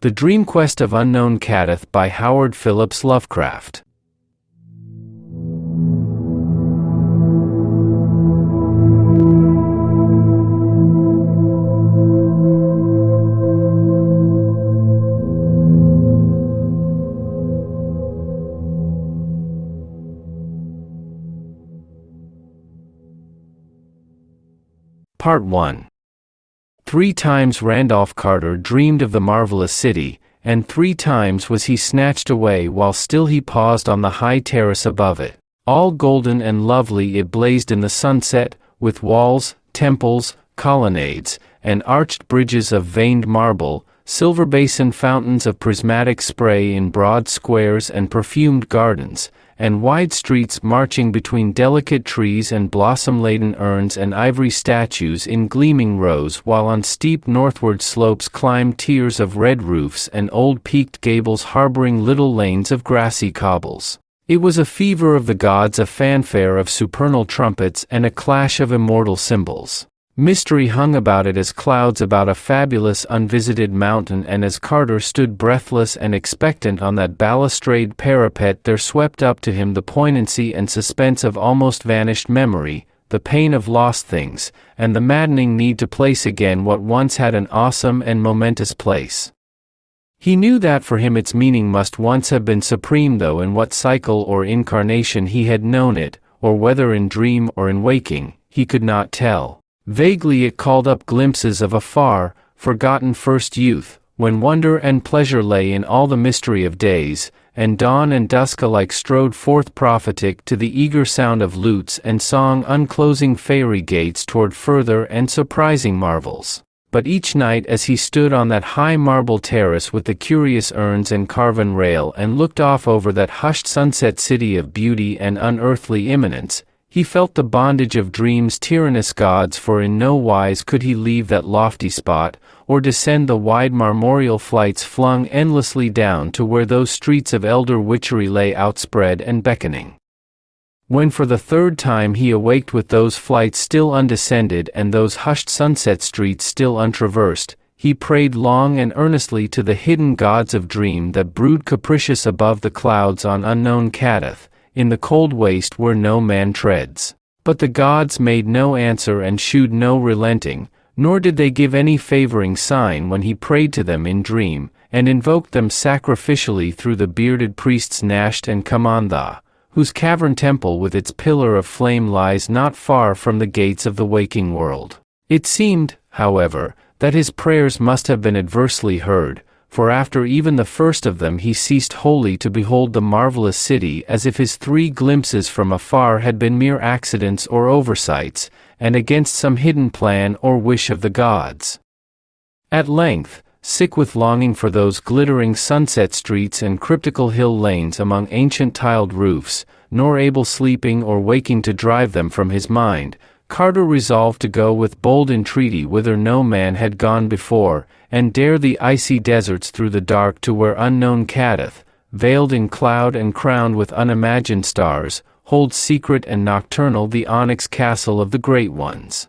The Dream-Quest of Unknown Kadath by Howard Phillips Lovecraft. Part 1. 3 times Randolph Carter dreamed of the marvelous city, and 3 times was he snatched away while still he paused on the high terrace above it. All golden and lovely it blazed in the sunset, with walls, temples, colonnades, and arched bridges of veined marble, silver basin fountains of prismatic spray in broad squares and perfumed gardens, and wide streets marching between delicate trees and blossom-laden urns and ivory statues in gleaming rows, while on steep northward slopes climbed tiers of red roofs and old peaked gables harboring little lanes of grassy cobbles. It was a fever of the gods, a fanfare of supernal trumpets, and a clash of immortal cymbals. Mystery hung about it as clouds about a fabulous unvisited mountain, and as Carter stood breathless and expectant on that balustrade parapet there swept up to him the poignancy and suspense of almost vanished memory, the pain of lost things, and the maddening need to place again what once had an awesome and momentous place. He knew that for him its meaning must once have been supreme, though in what cycle or incarnation he had known it, or whether in dream or in waking, he could not tell. Vaguely it called up glimpses of a far, forgotten first youth, when wonder and pleasure lay in all the mystery of days, and dawn and dusk alike strode forth prophetic to the eager sound of lutes and song, unclosing fairy gates toward further and surprising marvels. But each night as he stood on that high marble terrace with the curious urns and carven rail and looked off over that hushed sunset city of beauty and unearthly imminence, he felt the bondage of dreams' tyrannous gods, for in no wise could he leave that lofty spot, or descend the wide marmoreal flights flung endlessly down to where those streets of elder witchery lay outspread and beckoning. When for the 3rd time he awaked with those flights still undescended and those hushed sunset streets still untraversed, he prayed long and earnestly to the hidden gods of dream that brood capricious above the clouds on unknown Kadath, in the cold waste where no man treads. But the gods made no answer and shewed no relenting, nor did they give any favoring sign when he prayed to them in dream, and invoked them sacrificially through the bearded priests Nasht and Kamantha, whose cavern temple with its pillar of flame lies not far from the gates of the waking world. It seemed, however, that his prayers must have been adversely heard, for after even the first of them he ceased wholly to behold the marvelous city, as if his 3 glimpses from afar had been mere accidents or oversights, and against some hidden plan or wish of the gods. At length, sick with longing for those glittering sunset streets and cryptical hill lanes among ancient tiled roofs, nor able sleeping or waking to drive them from his mind, Carter resolved to go with bold entreaty whither no man had gone before, and dare the icy deserts through the dark to where unknown Kadath, veiled in cloud and crowned with unimagined stars, holds secret and nocturnal the onyx castle of the great ones.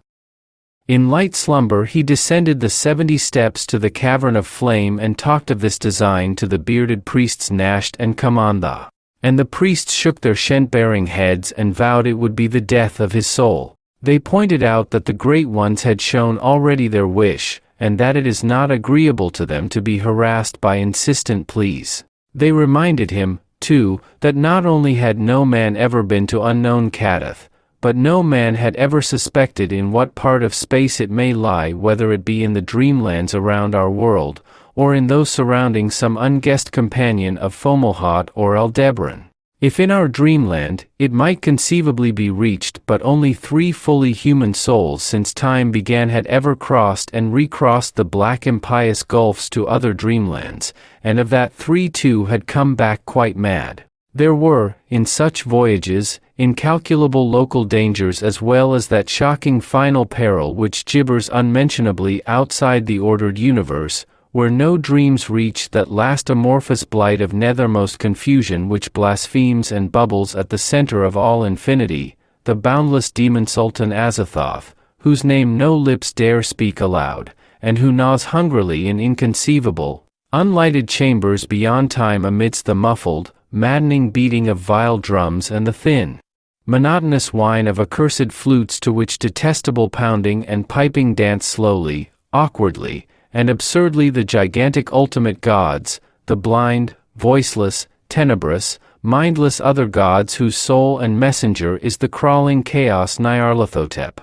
In light slumber he descended the 70 steps to the cavern of flame and talked of this design to the bearded priests Nasht and Kamantha. And the priests shook their shent-bearing heads and vowed it would be the death of his soul. They pointed out that the great ones had shown already their wish, and that it is not agreeable to them to be harassed by insistent pleas. They reminded him, too, that not only had no man ever been to unknown Kadath, but no man had ever suspected in what part of space it may lie, whether it be in the dreamlands around our world, or in those surrounding some unguessed companion of Fomalhaut or Aldebaran. If in our dreamland, it might conceivably be reached, but only 3 fully human souls since time began had ever crossed and recrossed the black impious gulfs to other dreamlands, and of that 3 2 had come back quite mad. There were, in such voyages, incalculable local dangers as well as that shocking final peril which gibbers unmentionably outside the ordered universe, where no dreams reach that last amorphous blight of nethermost confusion which blasphemes and bubbles at the center of all infinity, the boundless demon Sultan Azathoth, whose name no lips dare speak aloud, and who gnaws hungrily in inconceivable, Unlighted chambers beyond time amidst the muffled, maddening beating of vile drums and the thin, monotonous whine of accursed flutes to which detestable pounding and piping dance slowly, awkwardly, and absurdly the gigantic ultimate gods, the blind, voiceless, tenebrous, mindless other gods whose soul and messenger is the crawling chaos Nyarlathotep.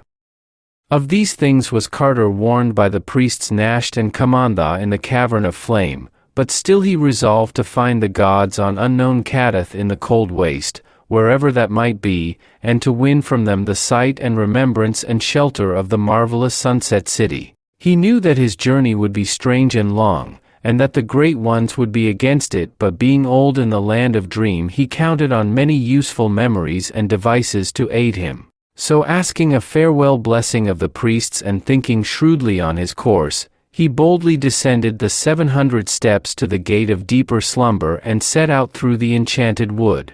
Of these things was Carter warned by the priests Nasht and Kamandha in the Cavern of Flame, but still he resolved to find the gods on unknown Kadath in the cold waste, wherever that might be, and to win from them the sight and remembrance and shelter of the marvelous Sunset City. He knew that his journey would be strange and long, and that the great ones would be against it, but being old in the land of dream he counted on many useful memories and devices to aid him. So asking a farewell blessing of the priests and thinking shrewdly on his course, he boldly descended the 700 steps to the gate of deeper slumber and set out through the enchanted wood.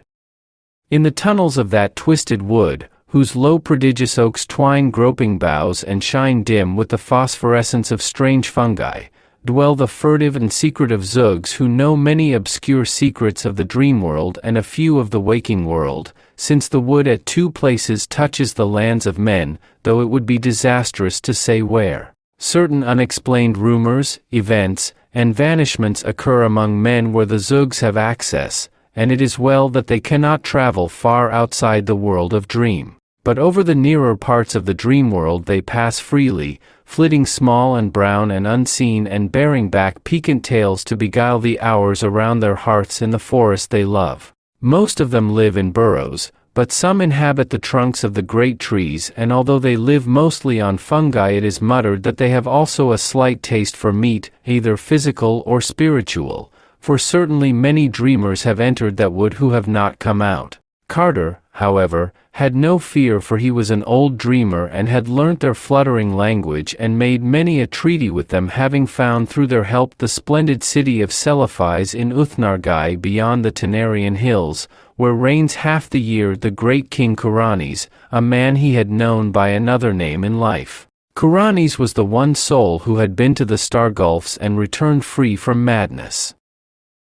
In the tunnels of that twisted wood, whose low prodigious oaks twine groping boughs and shine dim with the phosphorescence of strange fungi, dwell the furtive and secretive Zugs who know many obscure secrets of the dream world and a few of the waking world, since the wood at two places touches the lands of men, though it would be disastrous to say where. Certain unexplained rumors, events, and vanishments occur among men where the Zugs have access, and it is well that they cannot travel far outside the world of dream. But over the nearer parts of the dream world they pass freely, flitting small and brown and unseen and bearing back piquant tales to beguile the hours around their hearths in the forest they love. Most of them live in burrows, but some inhabit the trunks of the great trees, and although they live mostly on fungi, it is muttered that they have also a slight taste for meat, either physical or spiritual, for certainly many dreamers have entered that wood who have not come out. Carter, however, had no fear, for he was an old dreamer and had learnt their fluttering language and made many a treaty with them, having found through their help the splendid city of Celephais in Uthnargai beyond the Tanarian hills, where reigns half the year the great king Kuranes, a man he had known by another name in life. Kuranes was the one soul who had been to the star gulfs and returned free from madness.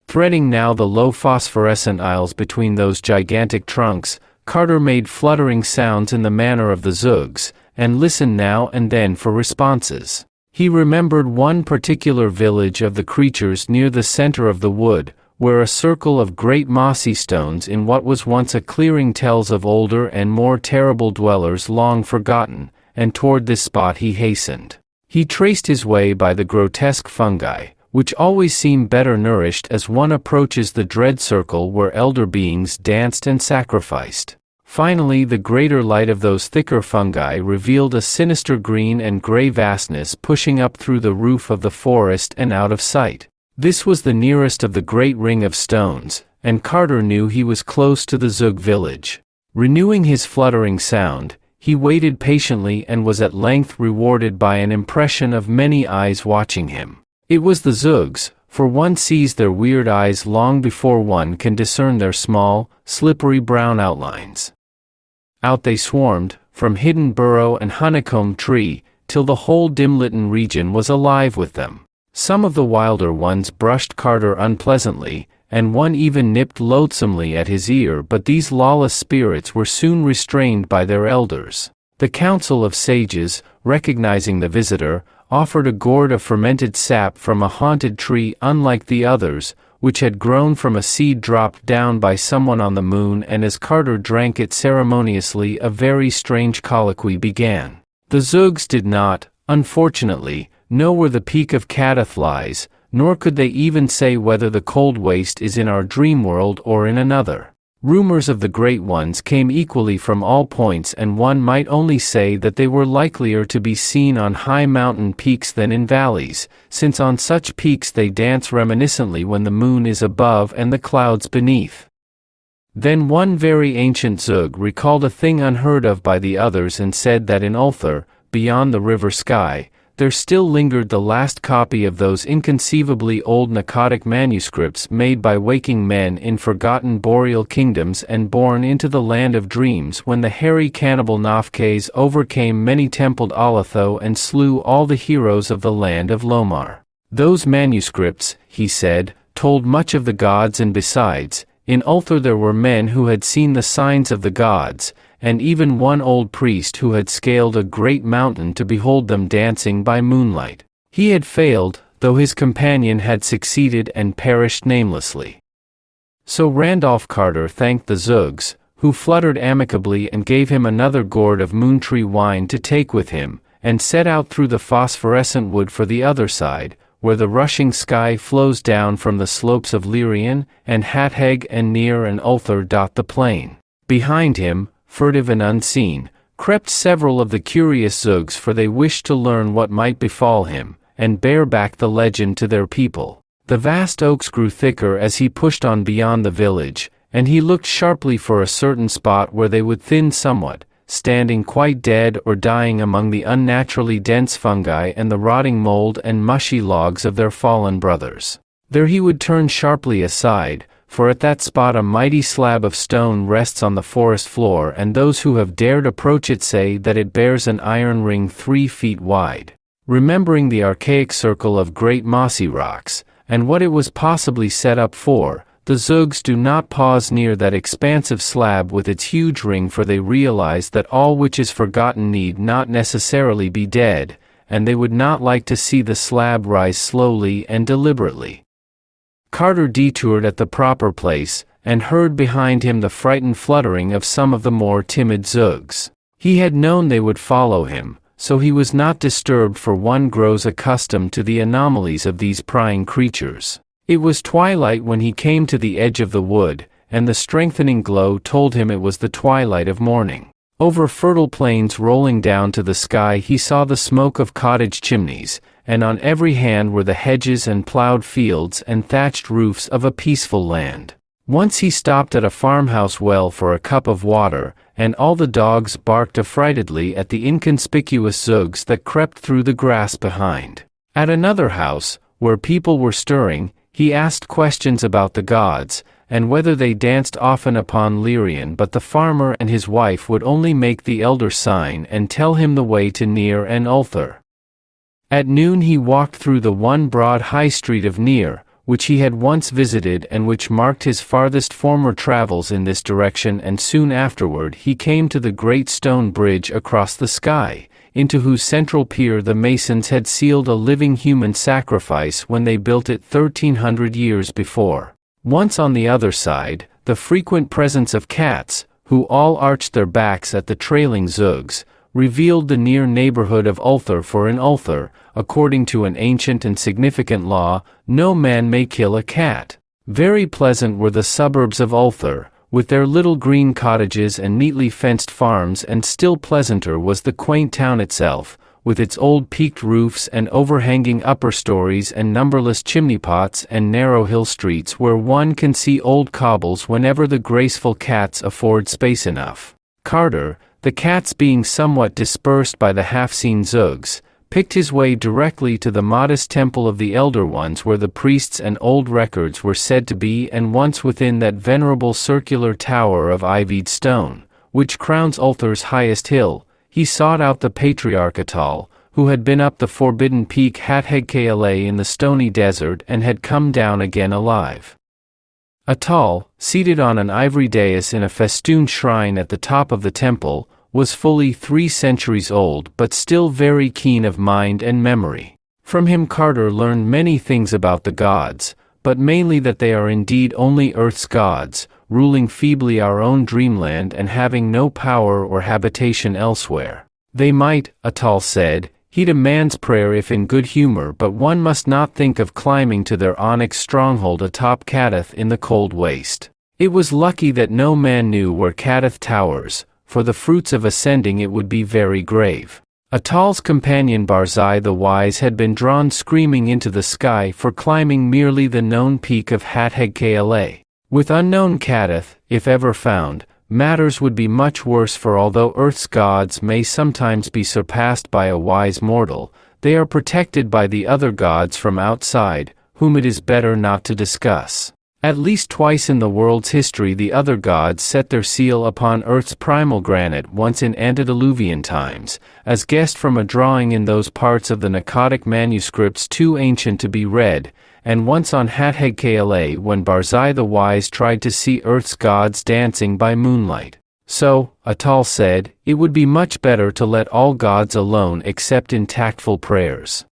Threading now the low phosphorescent aisles between those gigantic trunks, Carter made fluttering sounds in the manner of the Zugs, and listened now and then for responses. He remembered one particular village of the creatures near the center of the wood, where a circle of great mossy stones in what was once a clearing tells of older and more terrible dwellers long forgotten, and toward this spot he hastened. He traced his way by the grotesque fungi, which always seem better nourished as one approaches the dread circle where elder beings danced and sacrificed. Finally, the greater light of those thicker fungi revealed a sinister green and gray vastness pushing up through the roof of the forest and out of sight. This was the nearest of the great ring of stones, and Carter knew he was close to the Zug village. Renewing his fluttering sound, he waited patiently and was at length rewarded by an impression of many eyes watching him. It was the Zugs, for one sees their weird eyes long before one can discern their small, slippery brown outlines. Out they swarmed, from hidden burrow and honeycomb tree, till the whole dim-litten region was alive with them. Some of the wilder ones brushed Carter unpleasantly, and one even nipped loathsomely at his ear, but these lawless spirits were soon restrained by their elders. The council of sages, recognizing the visitor, offered a gourd of fermented sap from a haunted tree unlike the others, which had grown from a seed dropped down by someone on the moon, and as Carter drank it ceremoniously a very strange colloquy began. The Zugs did not, unfortunately, know where the peak of Kadath lies, nor could they even say whether the cold waste is in our dream world or in another. Rumors of the great ones came equally from all points, and one might only say that they were likelier to be seen on high mountain peaks than in valleys, since on such peaks they dance reminiscently when the moon is above and the clouds beneath. Then one very ancient Zug recalled a thing unheard of by the others and said that in Ulthar, beyond the river Sky, there still lingered the last copy of those inconceivably old Akkadic manuscripts made by waking men in forgotten boreal kingdoms and born into the land of dreams when the hairy cannibal Nafkes overcame many-templed Alatho and slew all the heroes of the land of Lomar. Those manuscripts, he said, told much of the gods, and besides, in Ulthar there were men who had seen the signs of the gods, and even one old priest who had scaled a great mountain to behold them dancing by moonlight. He had failed, though his companion had succeeded and perished namelessly. So Randolph Carter thanked the Zugs, who fluttered amicably and gave him another gourd of moontree wine to take with him, and set out through the phosphorescent wood for the other side, where the rushing sky flows down from the slopes of Lyrien, and Hatheg and Nir and Ulthar dot the plain. Behind him, furtive and unseen, crept several of the curious Zugs, for they wished to learn what might befall him, and bear back the legend to their people. The vast oaks grew thicker as he pushed on beyond the village, and he looked sharply for a certain spot where they would thin somewhat, standing quite dead or dying among the unnaturally dense fungi and the rotting mold and mushy logs of their fallen brothers. There he would turn sharply aside, for at that spot a mighty slab of stone rests on the forest floor, and those who have dared approach it say that it bears an iron ring 3 feet wide. Remembering the archaic circle of great mossy rocks, and what it was possibly set up for, the Zugs do not pause near that expansive slab with its huge ring, for they realize that all which is forgotten need not necessarily be dead, and they would not like to see the slab rise slowly and deliberately. Carter detoured at the proper place, and heard behind him the frightened fluttering of some of the more timid Zugs. He had known they would follow him, so he was not disturbed, for one grows accustomed to the anomalies of these prying creatures. It was twilight when he came to the edge of the wood, and the strengthening glow told him it was the twilight of morning. Over fertile plains rolling down to the sky he saw the smoke of cottage chimneys, and on every hand were the hedges and plowed fields and thatched roofs of a peaceful land. Once he stopped at a farmhouse well for a cup of water, and all the dogs barked affrightedly at the inconspicuous Zugs that crept through the grass behind. At another house, where people were stirring, he asked questions about the gods, and whether they danced often upon Lyrien, but the farmer and his wife would only make the elder sign and tell him the way to Nir and Ulthar. At noon he walked through the one broad high street of Nir, which he had once visited and which marked his farthest former travels in this direction, and soon afterward he came to the great stone bridge across the sky, into whose central pier the masons had sealed a living human sacrifice when they built it 1,300 years before. Once on the other side, the frequent presence of cats, who all arched their backs at the trailing Zugs, revealed the near neighborhood of Ulthar, for in Ulthar, according to an ancient and significant law, no man may kill a cat. Very pleasant were the suburbs of Ulthar, with their little green cottages and neatly fenced farms, and still pleasanter was the quaint town itself, with its old peaked roofs and overhanging upper stories and numberless chimney-pots and narrow hill streets where one can see old cobbles whenever the graceful cats afford space enough. Carter, the cats being somewhat dispersed by the half-seen Zugs, picked his way directly to the modest temple of the Elder Ones, where the priests and old records were said to be, and once within that venerable circular tower of ivied stone, which crowns Ulthar's highest hill, he sought out the patriarch Atal, who had been up the forbidden peak Hatheg-Kala in the stony desert and had come down again alive. Atal, seated on an ivory dais in a festooned shrine at the top of the temple, was fully 3 centuries old, but still very keen of mind and memory. From him Carter learned many things about the gods, but mainly that they are indeed only Earth's gods, ruling feebly our own dreamland and having no power or habitation elsewhere. They might, Atal said, heed a man's prayer if in good humor, but one must not think of climbing to their onyx stronghold atop Kadath in the cold waste. It was lucky that no man knew where Kadath towers, for the fruits of ascending it would be very grave. Atal's companion Barzai the Wise had been drawn screaming into the sky for climbing merely the known peak of Hatheg-Kala. With unknown Kadath, if ever found, matters would be much worse, for although Earth's gods may sometimes be surpassed by a wise mortal, they are protected by the other gods from outside, whom it is better not to discuss. At least twice in the world's history the other gods set their seal upon Earth's primal granite, once in antediluvian times, as guessed from a drawing in those parts of the Akkadic manuscripts too ancient to be read, and once on Hathegkala when Barzai the Wise tried to see Earth's gods dancing by moonlight. So, Atal said, it would be much better to let all gods alone except in tactful prayers.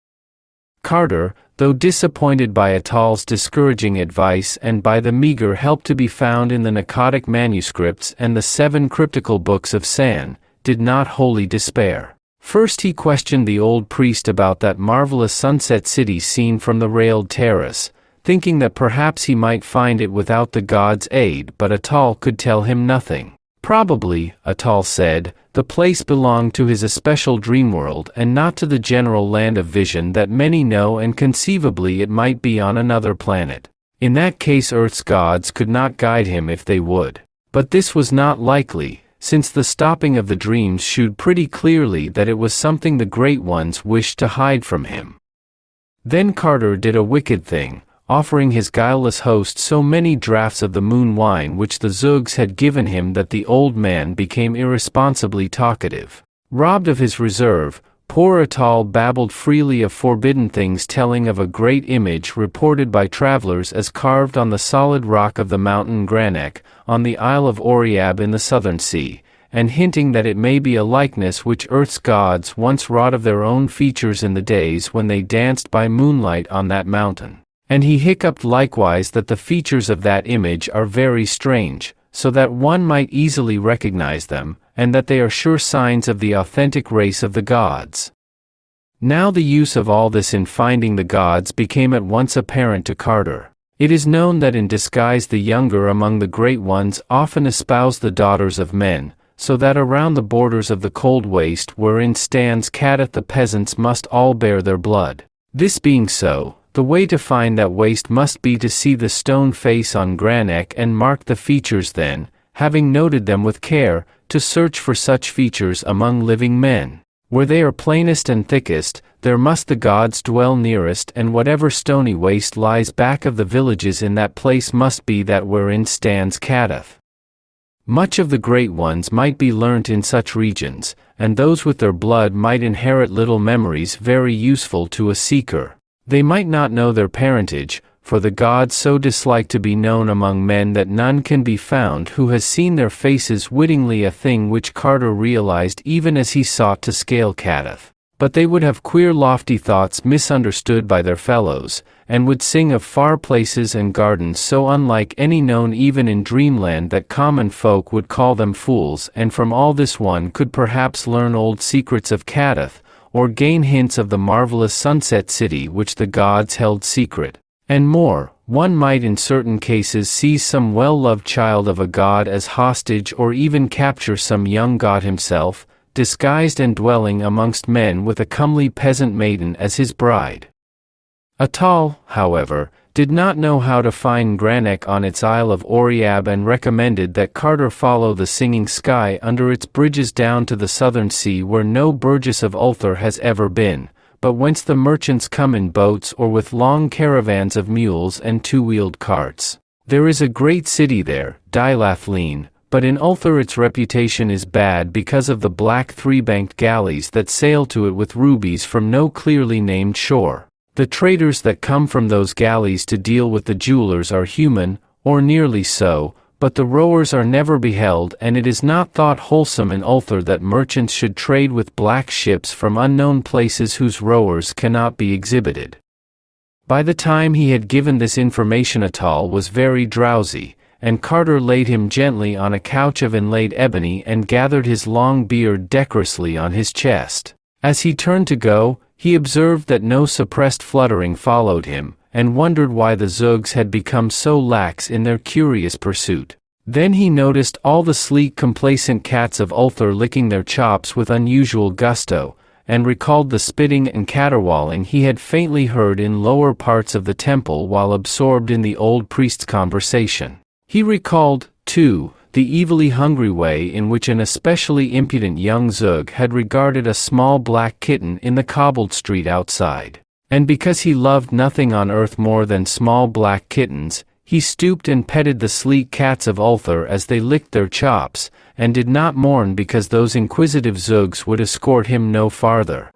Carter, though disappointed by Atal's discouraging advice and by the meager help to be found in the Akkadic manuscripts and the 7 cryptical books of San, did not wholly despair. First he questioned the old priest about that marvelous sunset city seen from the railed terrace, thinking that perhaps he might find it without the god's aid, but Atal could tell him nothing. Probably, Atal said, the place belonged to his especial dream world and not to the general land of vision that many know, and conceivably it might be on another planet. In that case Earth's gods could not guide him if they would. But this was not likely, since the stopping of the dreams showed pretty clearly that it was something the Great Ones wished to hide from him. Then Carter did a wicked thing, offering his guileless host so many draughts of the moon wine which the Zugs had given him that the old man became irresponsibly talkative. Robbed of his reserve, poor Atal babbled freely of forbidden things, telling of a great image reported by travelers as carved on the solid rock of the mountain Granek, on the Isle of Oriab in the southern sea, and hinting that it may be a likeness which Earth's gods once wrought of their own features in the days when they danced by moonlight on that mountain. And he hiccuped likewise that the features of that image are very strange, so that one might easily recognize them, and that they are sure signs of the authentic race of the gods. Now the use of all this in finding the gods became at once apparent to Carter. It is known that in disguise the younger among the Great Ones often espoused the daughters of men, so that around the borders of the cold waste wherein stands Kadath the peasants must all bear their blood. This being so, the way to find that waste must be to see the stone face on Granek and mark the features, then, having noted them with care, to search for such features among living men. Where they are plainest and thickest, there must the gods dwell nearest, and whatever stony waste lies back of the villages in that place must be that wherein stands Kadath. Much of the Great Ones might be learnt in such regions, and those with their blood might inherit little memories very useful to a seeker. They might not know their parentage, for the gods so dislike to be known among men that none can be found who has seen their faces wittingly, a thing which Carter realized even as he sought to scale Kadath. But they would have queer lofty thoughts misunderstood by their fellows, and would sing of far places and gardens so unlike any known even in dreamland that common folk would call them fools, and from all this one could perhaps learn old secrets of Kadath, or gain hints of the marvelous sunset city which the gods held secret. And more, one might in certain cases seize some well-loved child of a god as hostage, or even capture some young god himself, disguised and dwelling amongst men with a comely peasant maiden as his bride. Atal, however, did not know how to find Granek on its Isle of Oriab, and recommended that Carter follow the singing sky under its bridges down to the southern sea, where no Burgess of Ulthar has ever been, but whence the merchants come in boats or with long caravans of mules and two-wheeled carts. There is a great city there, Dilathlin, but in Ulthar its reputation is bad because of the black three-banked galleys that sail to it with rubies from no clearly named shore. The traders that come from those galleys to deal with the jewelers are human, or nearly so, but the rowers are never beheld, and it is not thought wholesome in Ulthar that merchants should trade with black ships from unknown places whose rowers cannot be exhibited. By the time he had given this information Atal was very drowsy, and Carter laid him gently on a couch of inlaid ebony and gathered his long beard decorously on his chest. As he turned to go, he observed that no suppressed fluttering followed him, and wondered why the Zugs had become so lax in their curious pursuit. Then he noticed all the sleek complacent cats of Ulthar licking their chops with unusual gusto, and recalled the spitting and caterwauling he had faintly heard in lower parts of the temple while absorbed in the old priest's conversation. He recalled, too, the evilly hungry way in which an especially impudent young Zug had regarded a small black kitten in the cobbled street outside. And because he loved nothing on earth more than small black kittens, He stooped and petted the sleek cats of Ulthar as they licked their chops, and did not mourn because those inquisitive Zeugs would escort him no farther.